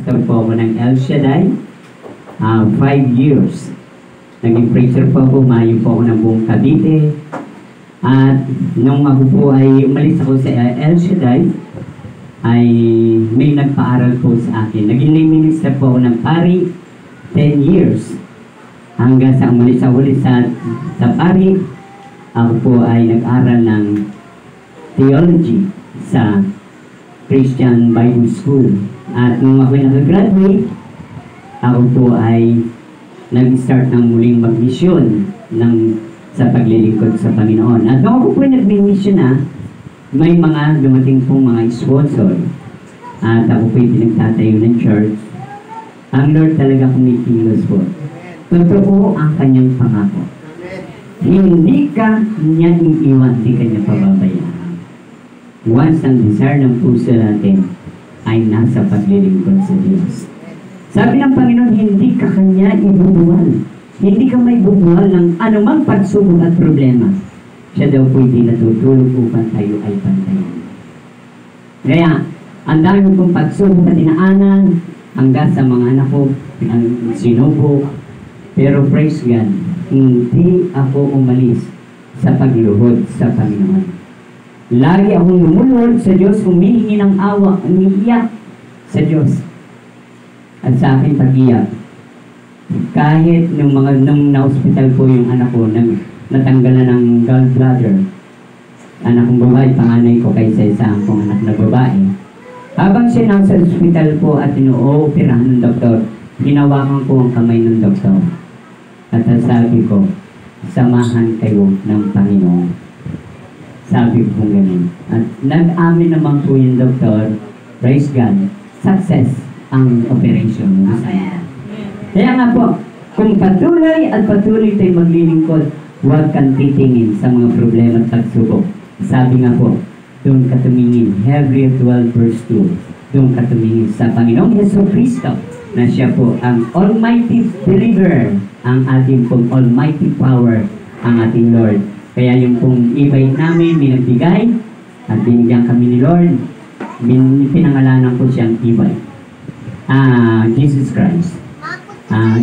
pastor po ako ng El Shaddai, 5 years. Naging preacher po ako, mayo po ako ng buong Cavite. At nung ako po ay umalis ako sa El Shaddai, ay may nagpaaral po sa akin. Naging lay minister po ako ng pari, 10 years. Hanggang sa umalis ako ulit sa pari, ako po ay nag-aral ng theology sa Christian Bible School. At nung ako nag-graduate, ako po ay nag-start ng muling mag-mission sa paglilingkod sa Panginoon. At nung ako po nag-mission na, may mga dumating pong mga sponsor. At ako po yung pinagtatayo ng church. Ang Lord talaga kumikilos po. Totoo ang kanyang pangako. Hindi ka niya iiwan, hindi ka niya pababayaan. Once ang desire ng puso natin ay nasa paglilingkod sa Diyos. Sabi ng Panginoon, hindi ka kanya ibubuwal. Hindi ka may bubuwal ng anumang pagsubok at problema. Siya daw po hindi natutulog upang tayo ay pantayan. Kaya, ang dami kong pagsubok at dinaanan hanggang sa mga anak ko ang sinubok. Pero praise God, hindi ako umalis sa pagluhod sa Panginoon. Lagi akong lumulod sa Diyos, humihingi ng awa, umiiyak sa Diyos. At sa aking pag-iyak, kahit nung na-hospital po yung anak ko, natanggalan ng gallbladder, anak kong babae, panganay ko kaysa isang kong anak na babae. Habang siya nasa hospital po at ino-operahan ng doktor, hinawakan ko ang kamay ng doktor. At sabi ko, samahan kayo ng Panginoon. Sabi ko ganun. At nag-amin naman po yung doktor, praise God, success ang operation. Kaya nga po, kung patuloy at patuloy tayo maglilingkod, huwag kang titingin sa mga problema at pagsubok. Sabi nga po, doon ka tumingin, Hebrews 12 verse 2, doon ka tumingin sa Panginoong Jesucristo, na siya po ang Almighty Deliverer, ang ating pong Almighty Power, ang ating Lord. Kaya yung pong e-bike namin, binagbigay, at binigyan kami ni Lord, pinangalanan ko siyang e-bike. Jesus Christ.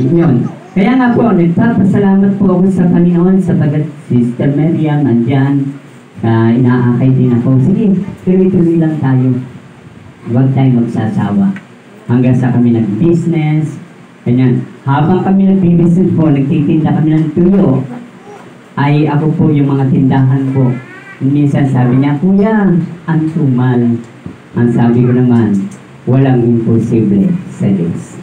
Yun. Kaya nga po, nagpapasalamat po ako sa Panginoon sapagat Sister Miriam andyan. Inaakay din ako. Sige, tuloy-tuloy lang tayo. Huwag tayo magsasawa. Hanggang sa kami nag-business. Ganyan. Habang kami nag-business po, nagtitinda kami ng tuyo, ay ako po yung mga tindahan po. Minsan sabi niya, Kuya, ang tumal. Ang sabi ko naman, walang imposible sa Diyos.